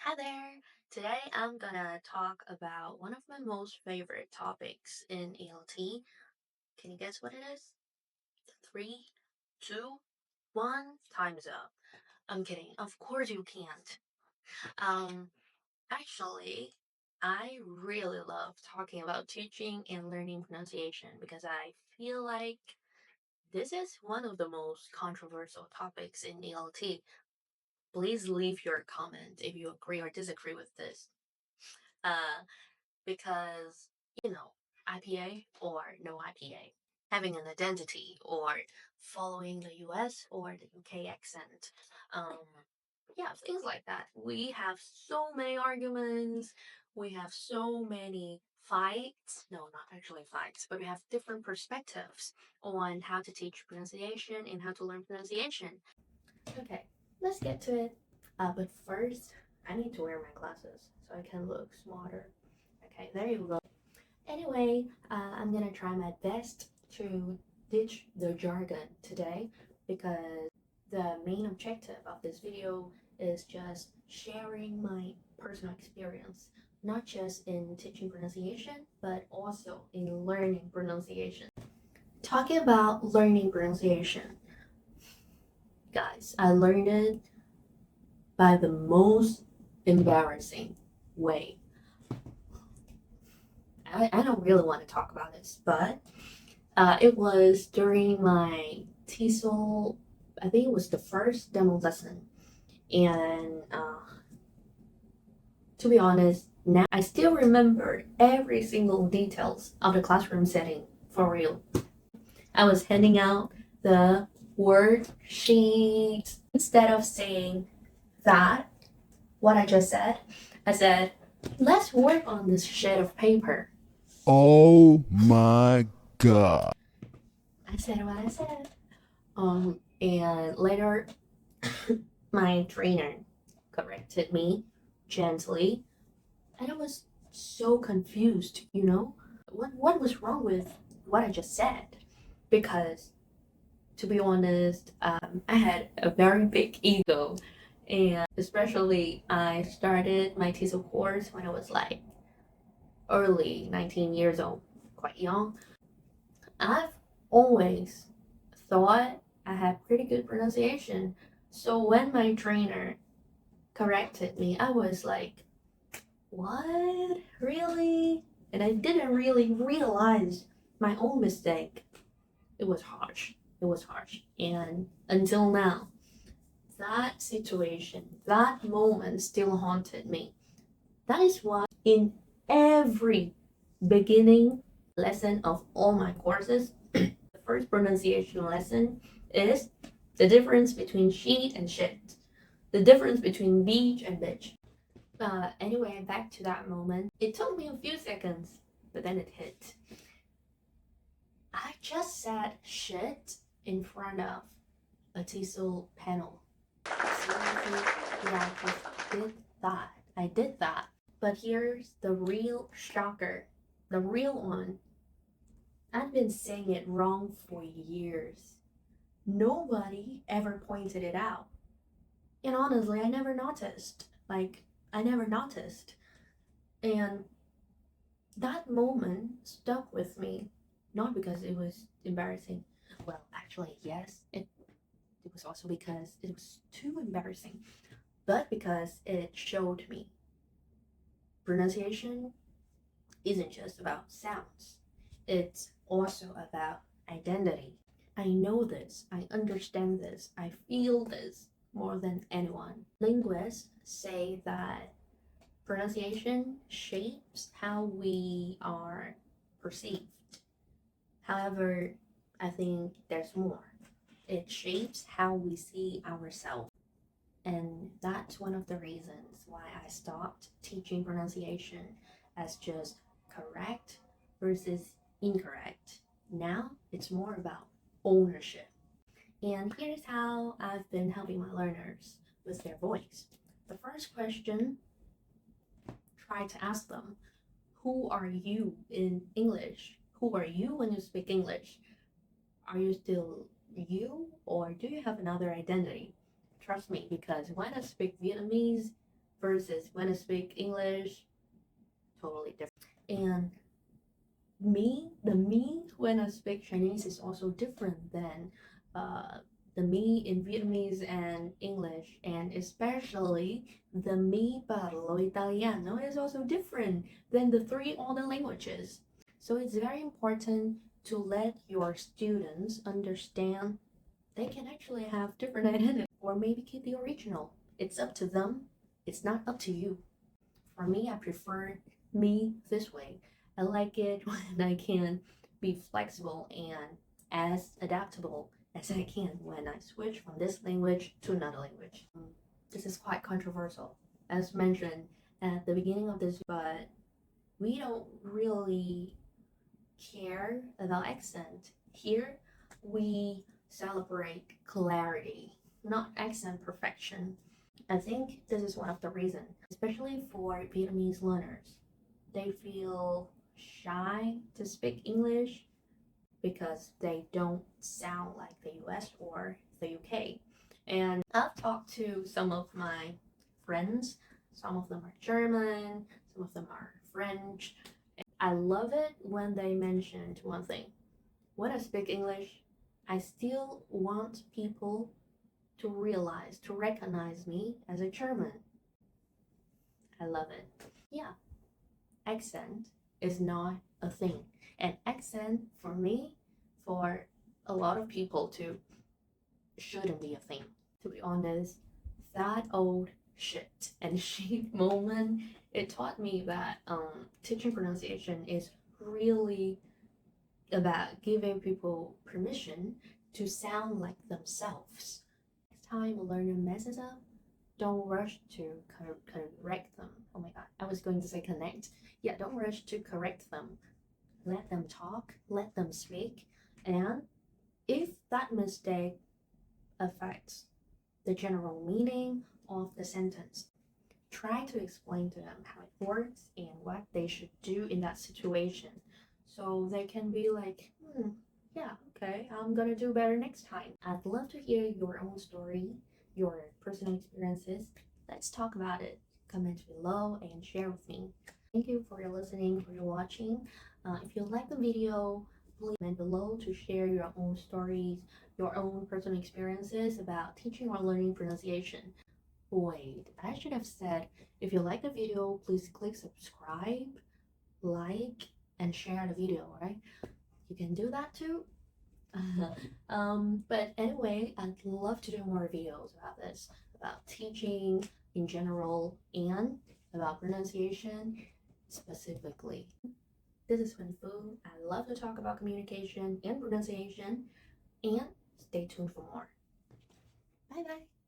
Hi there! Today I'm gonna talk about one of my most favorite topics in ELT. Can you guess what it is? Three, two, one, time's up. I'm kidding. Of course you can't. Um, actually, I really love talking about teaching and learning pronunciation because I feel like this is one of the most controversial topics in ELT. Please leave your comment if you agree or disagree with this. Uh, because, IPA or no IPA, having an identity or following the US or the UK accent. Um, yeah, things like that. We have so many arguments, we have so many fights. No, not actually fights, but we have different perspectives on how to teach pronunciation and how to learn pronunciation. Okay, let's get to it. But first, I need to wear my glasses so I can look smarter. Okay, there you go. Anyway, I'm gonna try my best to ditch the jargon today because the main objective of this video is just sharing my personal experience, not just in teaching pronunciation, but also in learning pronunciation. Talking about learning pronunciation, guys, I learned it by the most embarrassing way. I don't really want to talk about this, but it was during my TESOL, I think it was the first demo lesson. And to be honest, now I still remember every single details of the classroom setting for real. I was handing out the worksheets. Instead of saying that, what I just said, I said, let's work on this sheet of paper. Oh my God. I said what I said. And later, my trainer corrected me gently, and I was so confused, What was wrong with what I just said? Because, to be honest, I had a very big ego, and especially I started my TESOL course when I was like early 19 years old, quite young. I've always thought I had pretty good pronunciation. So when my trainer corrected me, I was like, what? Really? And I didn't really realize my own mistake. It was harsh. It was harsh. And until now, that situation, that moment still haunted me. That is why in every beginning lesson of all my courses, the first pronunciation lesson is the difference between sheet and shit, the difference between beach and bitch. Anyway, back to that moment. It took me a few seconds, but then it hit. I just said shit in front of a TESOL panel. Seriously, yeah, I just did that. I did that. But here's the real shocker. The real one. I've been saying it wrong for years. Nobody ever pointed it out. And honestly, I never noticed. I never noticed. And that moment stuck with me, not because it was embarrassing. Well, actually, yes, it was also because it was too embarrassing, but because it showed me pronunciation isn't just about sounds, it's also about identity. I know this, I understand this, I feel this more than anyone. Linguists say that pronunciation shapes how we are perceived. However, I think there's more. It shapes how we see ourselves. And that's one of the reasons why I stopped teaching pronunciation as just correct versus incorrect. Now it's more about ownership. And here's how I've been helping my learners with their voice. The first question, try to ask them, who are you in English? Who are you when you speak English? Are you still you or do you have another identity? Trust me, because when I speak Vietnamese, versus when I speak English, totally different. And the me when I speak Chinese is also different than the me in Vietnamese and English, and especially the me parlo italiano is also different than the three other languages. So it's very important to let your students understand they can actually have different identities or maybe keep the original. It's up to them, it's not up to you. For me, I prefer me this way. I like it when I can be flexible and as adaptable as I can when I switch from this language to another language. This is quite controversial, as mentioned at the beginning of this, but we don't really care about accent. Here, we celebrate clarity, not accent perfection. I think this is one of the reasons, especially for Vietnamese learners. They feel shy to speak English because they don't sound like the US or the UK. And I've talked to some of my friends, some of them are German, some of them are French. I love it when they mentioned one thing. When I speak English, I still want people to realize, to recognize me as a German. I love it. Yeah, accent is not a thing. And accent for me, for a lot of people too, shouldn't be a thing. To be honest, that old shit and shit moment, it taught me that teaching pronunciation is really about giving people permission to sound like themselves. Next time a learner messes up, don't rush to correct them. Oh my god, I was going to say connect. Yeah, don't rush to correct them. Let them talk, let them speak, and if that mistake affects the general meaning of the sentence, try to explain to them how it works and what they should do in that situation so they can be like, yeah, okay, I'm gonna do better next time. I'd love to hear your own story, your personal experiences. Let's talk about it. Comment below and share with me. Thank you for your listening, for your watching. If you like the video, please comment below to share your own stories, your own personal experiences about teaching or learning pronunciation. Wait, I should have said, if you like the video, please click subscribe, like, and share the video, right? You can do that too. But anyway, I'd love to do more videos about this, about teaching in general and about pronunciation specifically. This is Wen Fu. I love to talk about communication and pronunciation, and stay tuned for more. Bye bye.